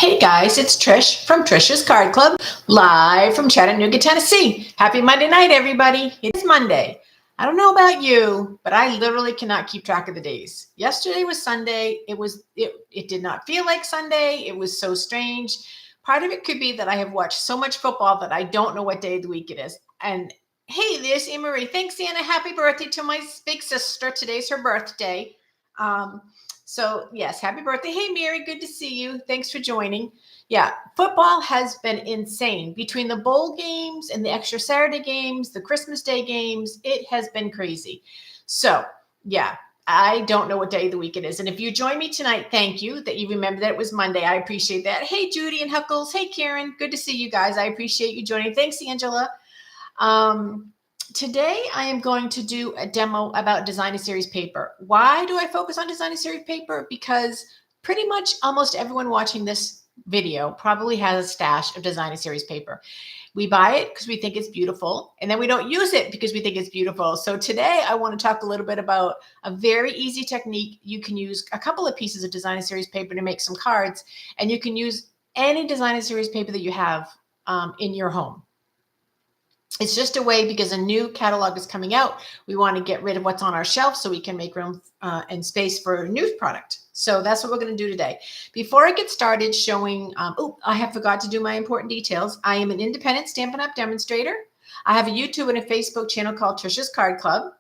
Hey guys, it's Trish from Trisha's Card Club, live from Chattanooga, Tennessee. Happy Monday night, everybody. It is Monday. I don't know about you, but I literally cannot keep track of the days. Yesterday was Sunday. It did not feel like Sunday. It was so strange. Part of it could be that I have watched so much football that I don't know what day of the week it is. And hey, there's Anne Marie. Thanks, Anna. Happy birthday to my big sister. Today's her birthday. Um, so yes, happy birthday. Hey, Mary, good to see you. Thanks for joining. Yeah, football has been insane between the bowl games and the extra Saturday games, the Christmas Day games. It has been crazy. So yeah, I don't know what day of the week it is. And if you join me tonight, thank you that you remember that it was Monday. I appreciate that. Hey, Judy and Huckles. Hey, Karen. Good to see you guys. I appreciate you joining. Thanks, Angela. Today I am going to do a demo about design a series paper. Why do I focus on design a series paper? Because pretty much almost everyone watching this video probably has a stash of design a series paper. We buy it because we think it's beautiful, and then we don't use it because we think it's beautiful. So today I want to talk a little bit about a very easy technique. You can use a couple of pieces of design a series paper to make some cards, and you can use any design a series paper that you have in your home. It's just a way because a new catalog is coming out. We want to get rid of what's on our shelf so we can make room and space for a new product. So that's what we're going to do today. Before I get started showing, I have forgot to do my important details. I am an independent Stampin' Up! Demonstrator. I have a YouTube and a Facebook channel called Trisha's Card Club.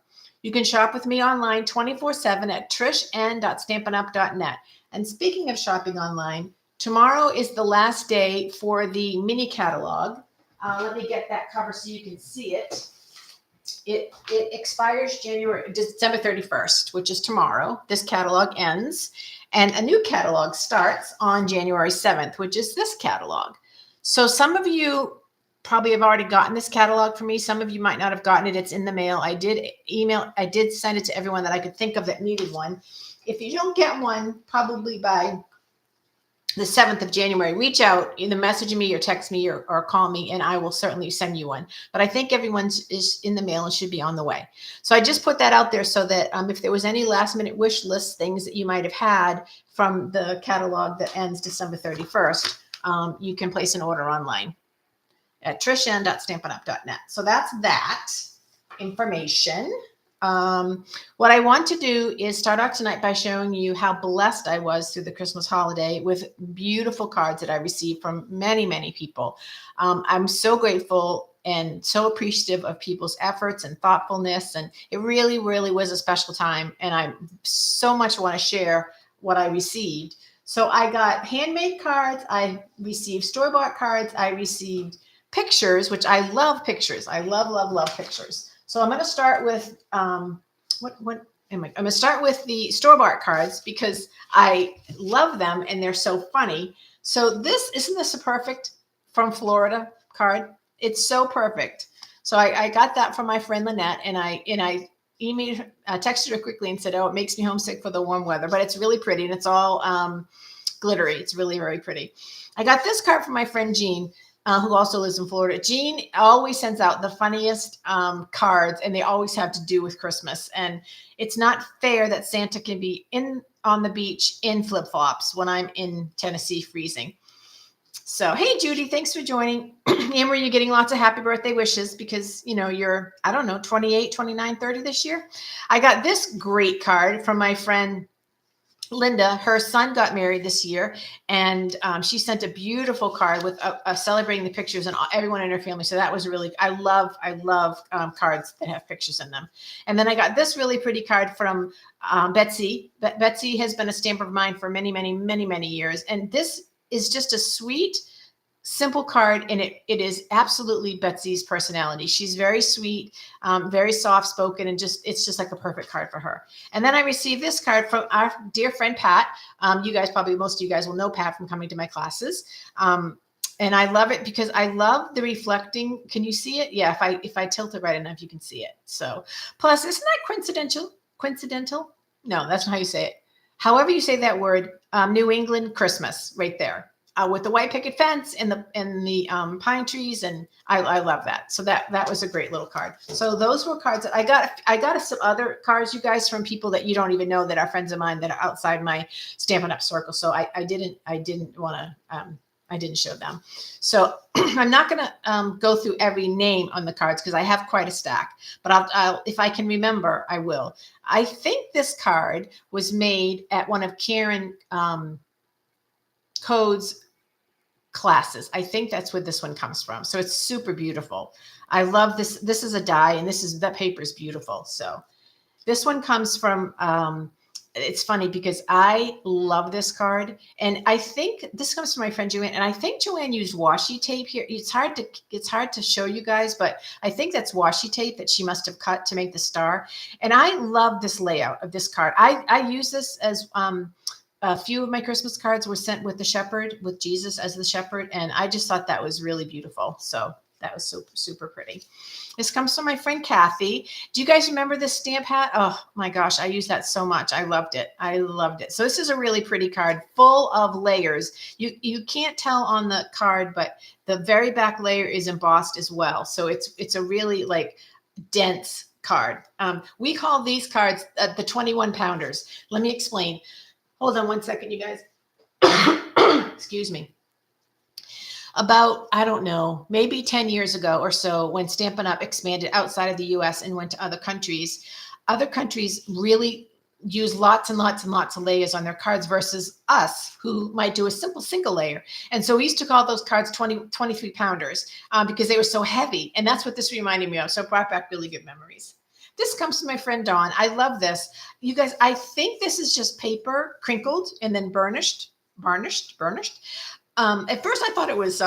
You can shop with me online 24/7 at trishan.stampinup.net. And speaking of shopping online, tomorrow is the last day for the mini catalog. Let me get that cover so you can see it. It expires December 31st, which is tomorrow. This catalog ends, and a new catalog starts on January 7th, which is this catalog. So some of you probably have already gotten this catalog from me. Some of you might not have gotten it. It's in the mail. I did send it to everyone that I could think of that needed one. If you don't get one, probably by the 7th of January, reach out, either message me or text me or call me, and I will certainly send you one. But I think everyone's is in the mail and should be on the way. So I just put that out there so that if there was any last minute wish list things that you might have had from the catalog that ends December 31st, you can place an order online at trishan.stampinup.net. So that's that information. What I want to do is start out tonight by showing you how blessed I was through the Christmas holiday with beautiful cards that I received from many, many people. I'm so grateful and so appreciative of people's efforts and thoughtfulness. And it really, really was a special time. And I so much want to share what I received. So I got handmade cards. I received store-bought cards. I received pictures, which I love pictures. I love, love, love pictures. So I'm going to start with I'm going to start with the store-bought cards because I love them and they're so funny. So isn't this a perfect from Florida card? It's so perfect. So I got that from my friend Lynette, and I texted her quickly and said, "Oh, it makes me homesick for the warm weather," but it's really pretty and it's all glittery. It's really very pretty. I got this card from my friend Jean, who also lives in Florida. Jean always sends out the funniest cards, and they always have to do with Christmas. And it's not fair that Santa can be on the beach in flip-flops when I'm in Tennessee freezing. So, hey, Judy, thanks for joining. Amber, you're getting lots of happy birthday wishes because, you're, 28, 29, 30 this year. I got this great card from my friend Linda. Her son got married this year, and she sent a beautiful card with celebrating the pictures and everyone in her family. So that was really, I love cards that have pictures in them. And then I got this really pretty card from Betsy. Betsy has been a stamper of mine for many, many, many, many years. And this is just a sweet, simple card, and it is absolutely Betsy's personality. She's very sweet, very soft-spoken, and it's just like a perfect card for her. And then I received this card from our dear friend Pat. Most of you guys will know Pat from coming to my classes. And I love it because I love the reflecting. Can you see it? Yeah, if I tilt it right enough, you can see it. So, plus, isn't that coincidental? No, that's not how you say it. However you say that word, New England Christmas, right there. with the white picket fence and the pine trees, and I love that. So that was a great little card. So those were cards that I got. I got some other cards, you guys, from people that you don't even know that are friends of mine that are outside my Stampin' Up circle. So I didn't want to. I didn't show them. So I'm not going to go through every name on the cards because I have quite a stack. But I'll if I can remember, I will. I think this card was made at one of Karen Code's classes. I think that's where this one comes from. So it's super beautiful. I love this. This is a die, and that paper is beautiful. So this one comes from, it's funny because I love this card. And I think this comes from my friend Joanne. And I think Joanne used washi tape here. It's hard to show you guys, but I think that's washi tape that she must have cut to make the star. And I love this layout of this card. I use this as, a few of my Christmas cards were sent with the shepherd, with Jesus as the shepherd. And I just thought that was really beautiful. So that was super, super pretty. This comes from my friend Kathy. Do you guys remember this stamp hat? Oh my gosh, I used that so much. I loved it. I loved it. So this is a really pretty card full of layers. You can't tell on the card, but the very back layer is embossed as well. So it's a really like dense card. We call these cards the 21 pounders. Let me explain. Hold on one second, you guys. Excuse me. About, I don't know, maybe 10 years ago or so, when Stampin' Up! Expanded outside of the US and went to other countries really use lots and lots and lots of layers on their cards versus us, who might do a simple single layer. And so we used to call those cards 23 pounders because they were so heavy. And that's what this reminded me of. So it brought back really good memories. This comes from my friend Dawn. I love this. You guys, I think this is just paper crinkled and then burnished. At first I thought it was,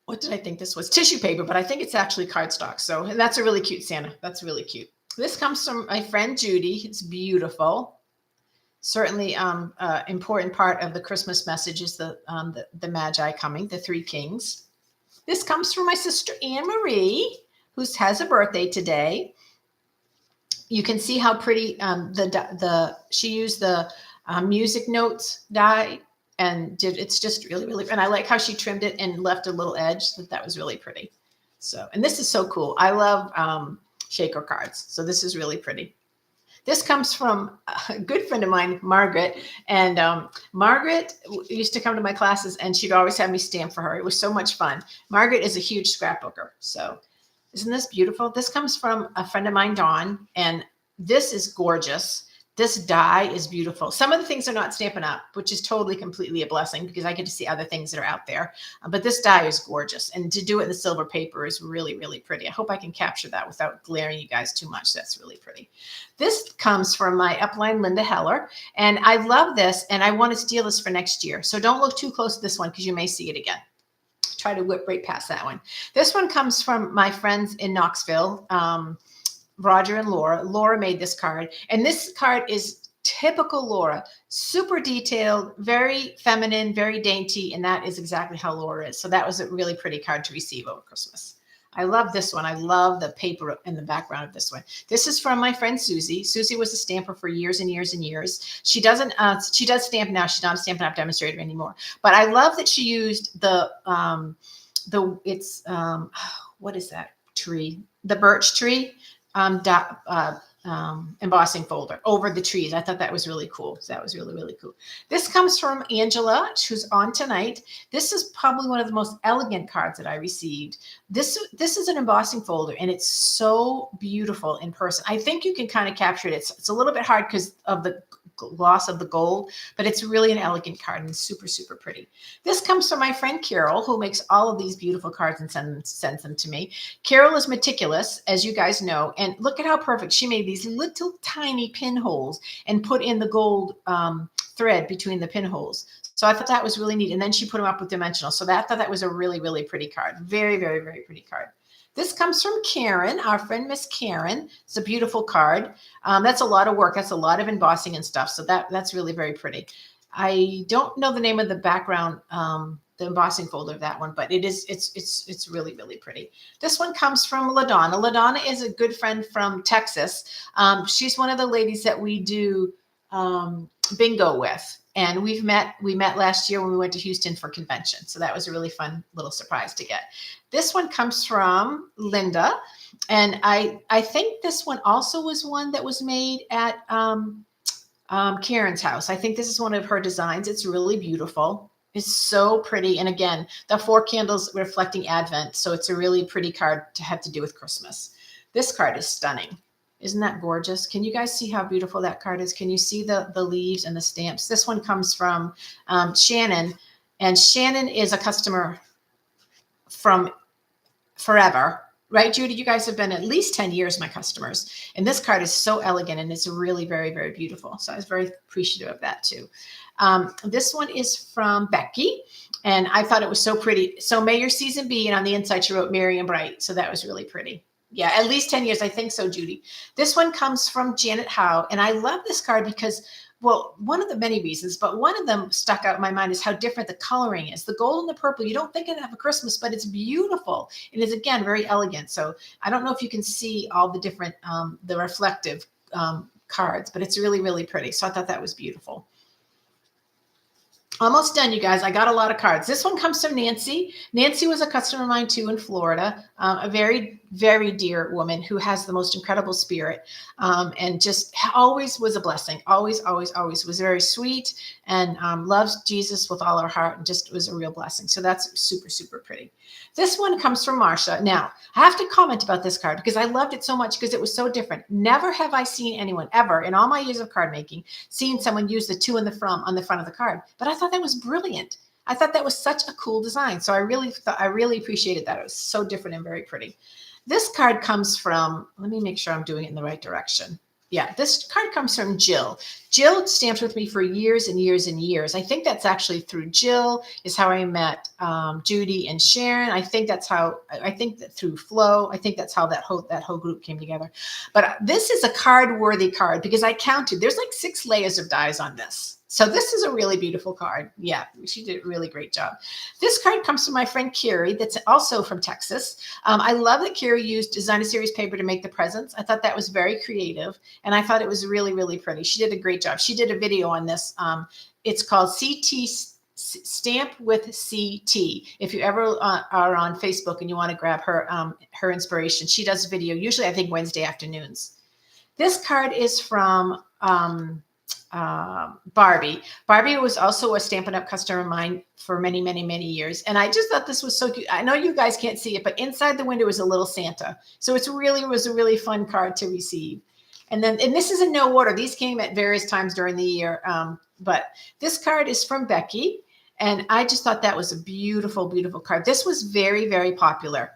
what did I think this was? Tissue paper, but I think it's actually cardstock. So that's a really cute Santa. That's really cute. This comes from my friend Judy. It's beautiful. Certainly important part of the Christmas message is the Magi coming, the three kings. This comes from my sister Anne Marie, who has a birthday today. You can see how pretty she used the music notes die and it's just really, really, and I like how she trimmed it and left a little edge. That was really pretty. So, and this is so cool. I love shaker cards. So this is really pretty. This comes from a good friend of mine, Margaret. And Margaret used to come to my classes and she'd always have me stamp for her. It was so much fun. Margaret is a huge scrapbooker. So isn't this beautiful? This comes from a friend of mine, Dawn, and this is gorgeous. This die is beautiful. Some of the things are not Stampin' Up, which is totally, completely a blessing because I get to see other things that are out there. But this die is gorgeous. And to do it in the silver paper is really, really pretty. I hope I can capture that without glaring you guys too much. That's really pretty. This comes from my upline, Linda Heller. And I love this, and I want to steal this for next year. So don't look too close to this one because you may see it again. Try to whip right past that one. This one comes from my friends in Knoxville, Roger and Laura. Laura made this card, and this card is typical Laura, super detailed, very feminine, very dainty, and that is exactly how Laura is. So that was a really pretty card to receive over Christmas. I love this one. I love the paper in the background of this one. This is from my friend Susie. Susie was a stamper for years and years and years. She does stamp now. She's not a Stampin' Up! Demonstrator anymore. But I love that she used what is that tree? The birch tree embossing folder over the trees. I thought that was really cool. So that was really, really cool. This comes from Angela, who's on tonight. This is probably one of the most elegant cards that I received. This is an embossing folder, and it's so beautiful in person. I think you can kind of capture it. It's a little bit hard because of the gloss of the gold, but it's really an elegant card and super, super pretty. This comes from my friend Carol, who makes all of these beautiful cards and sends them to me. Carol is meticulous, as you guys know, and look at how perfect. She made these little tiny pinholes and put in the gold thread between the pinholes. So I thought that was really neat. And then she put them up with dimensional. So I thought that was a really, really pretty card. Very, very, very pretty card. This comes from Karen, our friend, Miss Karen. It's a beautiful card. That's a lot of work. That's a lot of embossing and stuff. So that's really very pretty. I don't know the name of the background, the embossing folder of that one, but it's really, really pretty. This one comes from LaDonna. LaDonna is a good friend from Texas. She's one of the ladies that we do bingo with. And we met last year when we went to Houston for convention. So that was a really fun little surprise to get. This one comes from Linda. And I think this one also was one that was made at Karen's house. I think this is one of her designs. It's really beautiful. It's so pretty. And again, the 4 candles reflecting Advent. So it's a really pretty card to have to do with Christmas. This card is stunning. Isn't that gorgeous? Can you guys see how beautiful that card is? Can you see the leaves and the stamps? This one comes from Shannon. And Shannon is a customer from forever. Right, Judy? You guys have been at least 10 years my customers. And this card is so elegant and it's really, very, very beautiful. So I was very appreciative of that too. This one is from Becky. And I thought it was so pretty. So may your season be, and on the inside she wrote merry and bright. So that was really pretty. Yeah, at least 10 years. I think so, Judy. This one comes from Janet Howe. And I love this card because, well, one of the many reasons, but one of them stuck out in my mind is how different the coloring is. The gold and the purple, you don't think it have a Christmas, but it's beautiful. It is, again, very elegant. So I don't know if you can see all the different, the reflective cards, but it's really, really pretty. So I thought that was beautiful. Almost done, you guys. I got a lot of cards. This one comes from Nancy. Nancy was a customer of mine too in Florida, a very, very dear woman who has the most incredible spirit and just always was a blessing. Always, always, always was very sweet and loves Jesus with all her heart and just was a real blessing. So that's super, super pretty. This one comes from Marsha. Now, I have to comment about this card because I loved it so much because it was so different. Never have I seen anyone ever in all my years of card making seen someone use the to and the from on the front of the card. But I thought that was brilliant. I thought that was such a cool design. So I really appreciated that. It was so different and very pretty. This card comes from, let me make sure I'm doing it in the right direction. Yeah, this card comes from Jill. Jill stamps with me for years and years and years. I think that's actually through Jill is how I met Judy and Sharon. I think that through Flo, I think that's how that whole group came together. But this is a card-worthy card because I counted. There's like 6 layers of dies on this. So this is a really beautiful card. Yeah, she did a really great job. This card comes from my friend Carrie that's also from Texas. I love that Carrie used Designer Series paper to make the presents. I thought that was very creative, and I thought it was really, really pretty. She did a great job. She did a video on this. It's called CT Stamp with CT. If you ever are on Facebook and you want to grab her inspiration, she does a video, usually I think Wednesday afternoons. This card is from Barbie. Barbie was also a Stampin' Up! Customer of mine for many, many, many years. And I just thought this was so cute. I know you guys can't see it, but inside the window is a little Santa. So it was a really fun card to receive. And this is in no order. These came at various times during the year. But this card is from Becky. And I just thought that was a beautiful, beautiful card. This was very, very popular.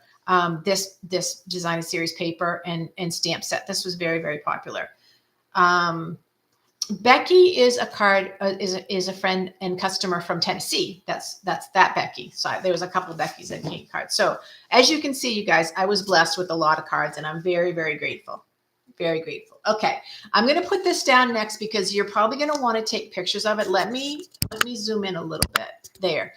This Designer Series paper and stamp set. This was very, very popular. Becky is a friend and customer from Tennessee. That's that Becky. So there was a couple of Beckys that came cards. So as you can see, you guys, I was blessed with a lot of cards, and I'm very, very grateful. Very grateful. Okay, I'm going to put this down next because you're probably going to want to take pictures of it. Let me zoom in a little bit. There.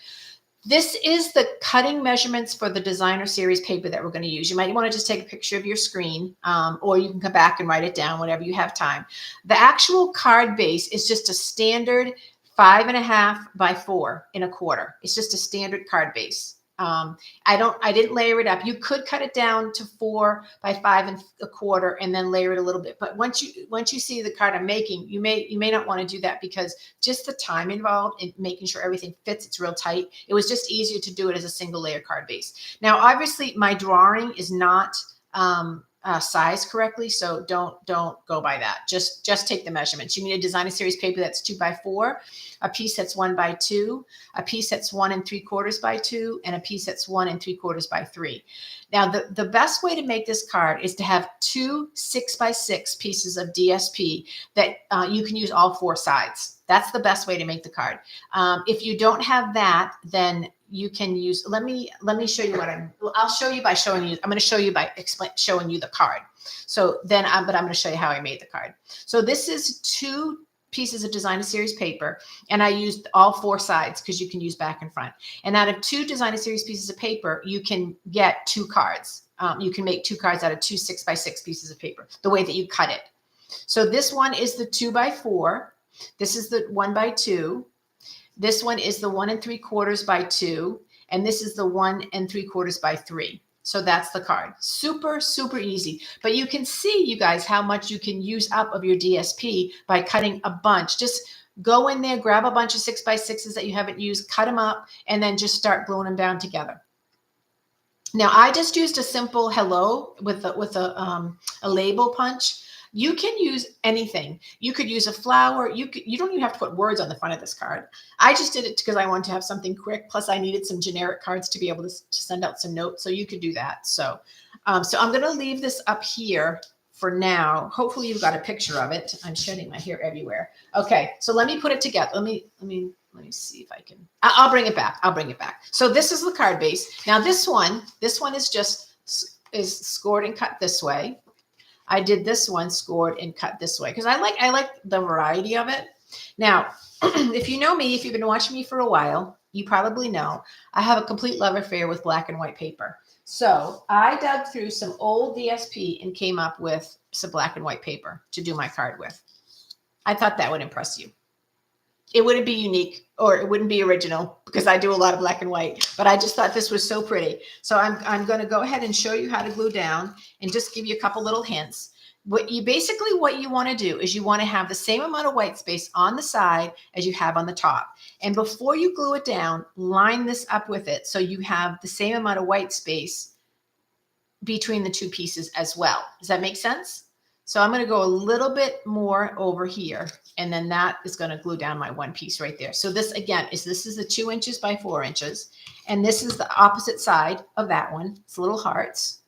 This is the cutting measurements for the Designer Series paper that we're going to use. You might want to just take a picture of your screen, or you can come back and write it down whenever you have time. The actual card base is just a standard 5.5 by 4 1/4. It's just a standard card base. I didn't layer it up. You could cut it down to 4 by 5 1/4 and then layer it a little bit. But once you see the card I'm making, you may not want to do that because just the time involved in making sure everything fits, it's real tight. It was just easier to do it as a single layer card base. Now, obviously, my drawing is not sized correctly, so don't go by that. Just take the measurements. You need a Designer Series paper that's 2 by 4, a piece that's 1 by 2, a piece that's 1 3/4 by 2, and a piece that's 1 3/4 by 3. Now, the best way to make this card is to have 2 6 by 6 pieces of DSP that you can use all 4 sides. That's the best way to make the card. If you don't have that, then you can use, let me show you I'll show you by showing you, I'm going to show you by showing you the card. So then, but I'm going to show you how I made the card. So this is 2 pieces of Designer Series paper, and I used all 4 sides because you can use back and front. And out of 2 Designer Series pieces of paper, you can get 2 cards. You can make 2 cards out of 2 6 by 6 pieces of paper, the way that you cut it. So this one is the 2 by 4. This is the 1x2. This one is the 1 3/4 by 2. And this is the 1 3/4 by 3. So that's the card. Super, super easy. But you can see, you guys, how much you can use up of your DSP by cutting a bunch. Just go in there, grab a bunch of 6x6s that you haven't used, cut them up, and then just start gluing them down together. Now, I just used a simple hello with a label punch. You can use anything. You could use a flower. You don't even have to put words on the front of this card. I just did it because I wanted to have something quick. Plus, I needed some generic cards to be able to send out some notes. So you could do that. So I'm going to leave this up here for now. Hopefully, you've got a picture of it. I'm shedding my hair everywhere. Okay, so let me put it together. Let me see if I can. I'll bring it back. I'll bring it back. So this is the card base. Now this one is just scored and cut this way. I did this one scored and cut this way because I like the variety of it. Now, if you know me, if you've been watching me for a while, you probably know I have a complete love affair with black and white paper. So I dug through some old DSP and came up with some black and white paper to do my card with. I thought that would impress you. It wouldn't be unique or it wouldn't be original because I do a lot of black and white, but I just thought this was so pretty. So I'm going to go ahead and show you how to glue down and just give you a couple little hints. What you want to do is you want to have the same amount of white space on the side as you have on the top. And before you glue it down, line this up with it so you have the same amount of white space between the two pieces as well. Does that make sense? So I'm going to go a little bit more over here, and then that is going to glue down my one piece right there. So this again this is the 2 inches by 4 inches, and this is the opposite side of that one. It's little hearts.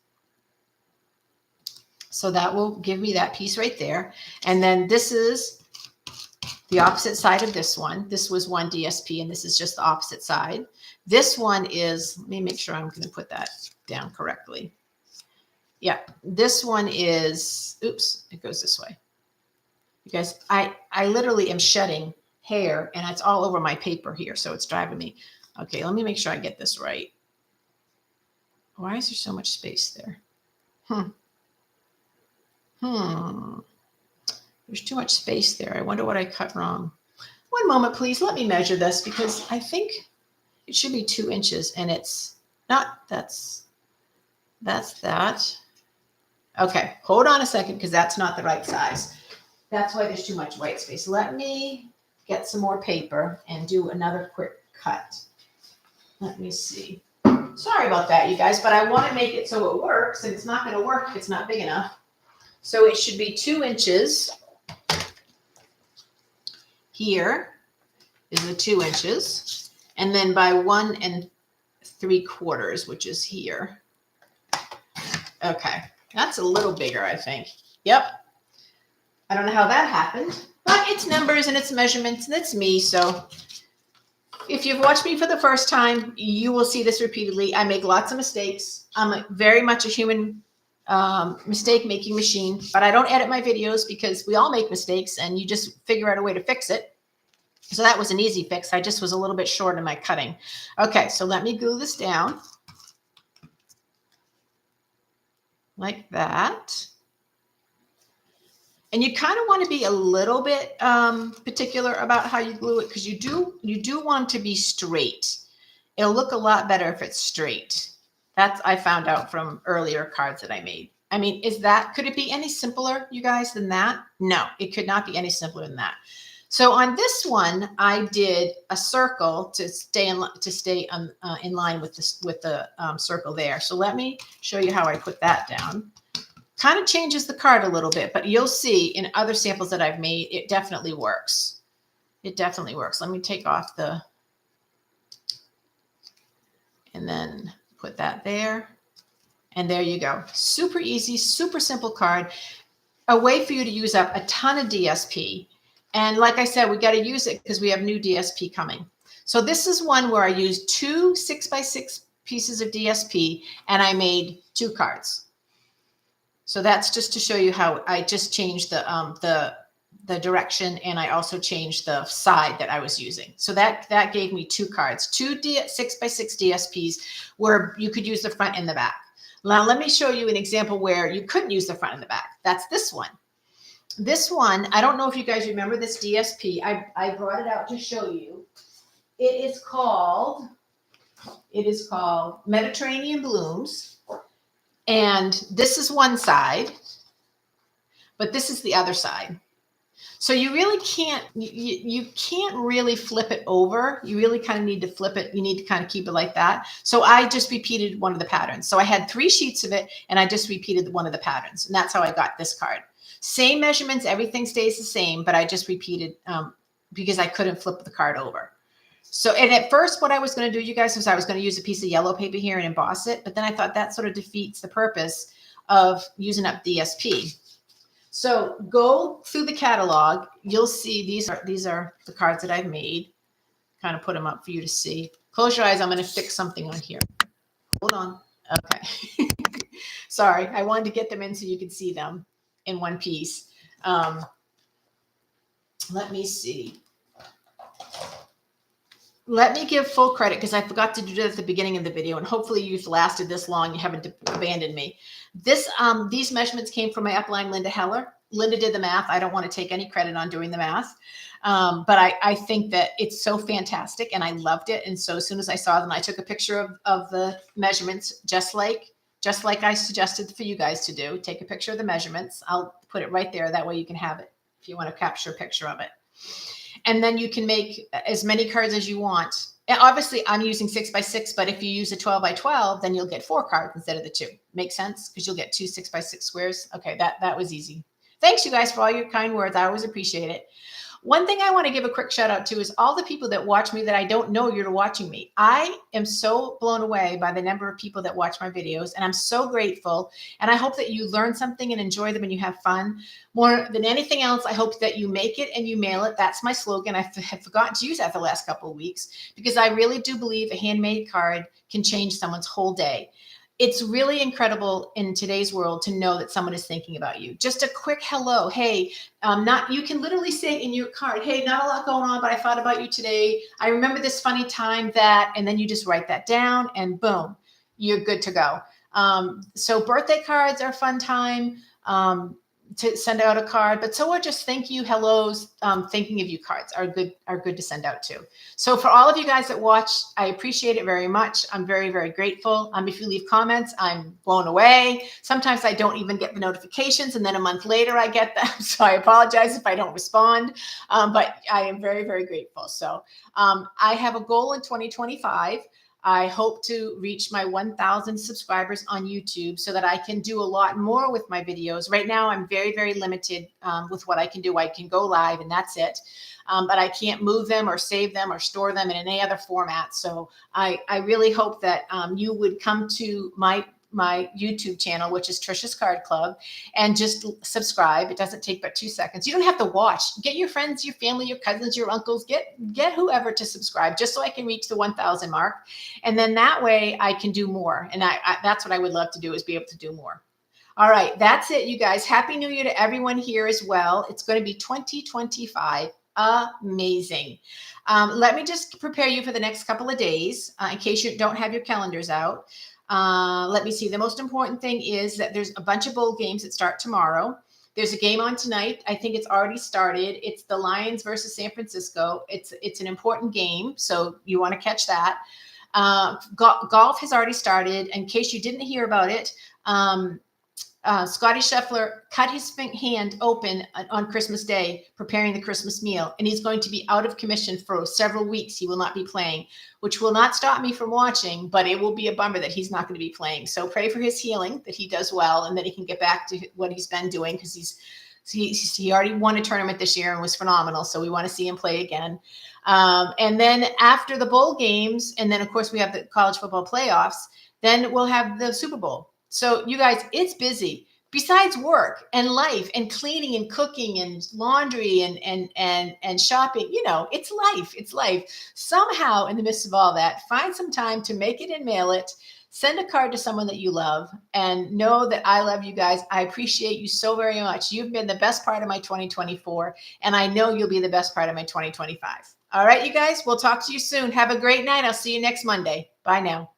So that will give me that piece right there. And then this is the opposite side of this one. This was one DSP, and this is just the opposite side. This one is, let me make sure I'm going to put that down correctly. Yeah, this one is, oops, it goes this way. You guys, I literally am shedding hair and it's all over my paper here. So it's driving me. Okay, let me make sure I get this right. Why is there so much space there? There's too much space there. I wonder what I cut wrong. One moment, please. Let me measure this because I think it should be 2 inches and it's not. That's that. Okay, hold on a second because that's not the right size. That's why there's too much white space. Let me get some more paper and do another quick cut. Let me see. Sorry about that, you guys, but I want to make it so it works, and it's not going to work if it's not big enough. So it should be 2 inches. Here is the 2 inches, and then by 1 3/4, which is here. Okay. That's a little bigger, I think. Yep. I don't know how that happened, but it's numbers and it's measurements and it's me. So if you've watched me for the first time, you will see this repeatedly. I make lots of mistakes. I'm very much a human mistake-making machine, but I don't edit my videos because we all make mistakes and you just figure out a way to fix it. So that was an easy fix. I just was a little bit short in my cutting. Okay, so let me glue this down. Like that. And you kind of want to be a little bit particular about how you glue it because you do want it to be straight. It'll look a lot better if it's straight. That's I found out from earlier cards that I made. I mean, could it be any simpler, you guys, than that? No, it could not be any simpler than that. So on this one, I did a circle to stay in line with the circle there. So let me show you how I put that down. Kind of changes the card a little bit, but you'll see in other samples that I've made, it definitely works. It definitely works. Let me take off and then put that there. And there you go. Super easy, super simple card. A way for you to use up a ton of DSP. And like I said, we got to use it because we have new DSP coming. So this is one where I used 2 6x6 pieces of DSP and I made 2 cards. So that's just to show you how I just changed the direction, and I also changed the side that I was using. So that gave me 2 cards, 2 6x6 DSPs where you could use the front and the back. Now let me show you an example where you couldn't use the front and the back. That's this one. This one, I don't know if you guys remember this DSP. I brought it out to show you. It is called Mediterranean Blooms. And this is one side, but this is the other side. So you really can't, you can't really flip it over. You really kind of need to flip it. You need to kind of keep it like that. So I just repeated one of the patterns. So I had 3 sheets of it and I just repeated one of the patterns. And that's how I got this card. Same measurements, everything stays the same, but I just repeated because I couldn't flip the card over. So, and at first what I was going to do, you guys, was I was going to use a piece of yellow paper here and emboss it. But then I thought that sort of defeats the purpose of using up DSP. So go through the catalog. You'll see these are the cards that I've made. Kind of put them up for you to see. Close your eyes. I'm going to fix something on here. Hold on. Okay. Sorry. I wanted to get them in so you could see them in one piece. Let me see. Let me give full credit because I forgot to do that at the beginning of the video, and hopefully you've lasted this long. You haven't abandoned me. These measurements came from my upline, Linda Heller. Linda did the math. I don't want to take any credit on doing the math, but I think that it's so fantastic, and I loved it. And so as soon as I saw them, I took a picture of the measurements, just like I suggested for you guys to do. Take a picture of the measurements. I'll put it right there. That way you can have it if you want to capture a picture of it. And then you can make as many cards as you want. And obviously, I'm using 6x6, but if you use a 12x12, then you'll get 4 cards instead of the 2. Make sense? Because you'll get 2 6x6 squares. Okay, that was easy. Thanks, you guys, for all your kind words. I always appreciate it. One thing I want to give a quick shout out to is all the people that watch me that I don't know you're watching me. I am so blown away by the number of people that watch my videos, and I'm so grateful. And I hope that you learn something and enjoy them and you have fun. More than anything else, I hope that you make it and you mail it. That's my slogan. I have forgotten to use that the last couple of weeks because I really do believe a handmade card can change someone's whole day. It's really incredible in today's world to know that someone is thinking about you. Just a quick hello. Hey, you can literally say in your card, hey, not a lot going on, but I thought about you today. I remember this funny time that, and then you just write that down and boom, you're good to go. So birthday cards are a fun time to send out a card, but so are just thank you, hellos, thinking of you cards are good to send out too. So for all of you guys that watch, I appreciate it very much. I'm very, very grateful. If you leave comments, I'm blown away. Sometimes I don't even get the notifications, and then a month later I get them. So I apologize if I don't respond, but I am very, very grateful. So I have a goal in 2025. I hope to reach my 1,000 subscribers on YouTube so that I can do a lot more with my videos. Right now, I'm very, very limited with what I can do. I can go live and that's it. But I can't move them or save them or store them in any other format. So I really hope that you would come to my YouTube channel, which is Trisha's Card Club, and just subscribe. It doesn't take but 2 seconds. You don't have to watch. Get your friends, your family, your cousins, your uncles, get whoever to subscribe just so I can reach the 1,000 mark. And then that way I can do more. And that's what I would love to do, is be able to do more. All right, that's it, you guys. Happy New Year to everyone here as well. It's going to be 2025. Amazing. Let me just prepare you for the next couple of days in case you don't have your calendars out. Let me see. The most important thing is that there's a bunch of bowl games that start tomorrow. There's a game on tonight. I think it's already started. It's the Lions versus San Francisco. It's an important game, so you want to catch that. Golf has already started. In case you didn't hear about it, Scotty Scheffler cut his hand open on Christmas Day preparing the Christmas meal, and he's going to be out of commission for several weeks. He will not be playing, which will not stop me from watching, but it will be a bummer that he's not going to be playing. So pray for his healing, that he does well, and that he can get back to what he's been doing, because he already won a tournament this year and was phenomenal. So we want to see him play again. And then after the bowl games, and then of course we have the college football playoffs, then we'll have the Super Bowl. So you guys, it's busy. Besides work and life and cleaning and cooking and laundry and shopping, it's life. It's life. Somehow in the midst of all that, find some time to make it and mail it. Send a card to someone that you love, and know that I love you guys. I appreciate you so very much. You've been the best part of my 2024, and I know you'll be the best part of my 2025. All right, you guys, we'll talk to you soon. Have a great night. I'll see you next Monday. Bye now.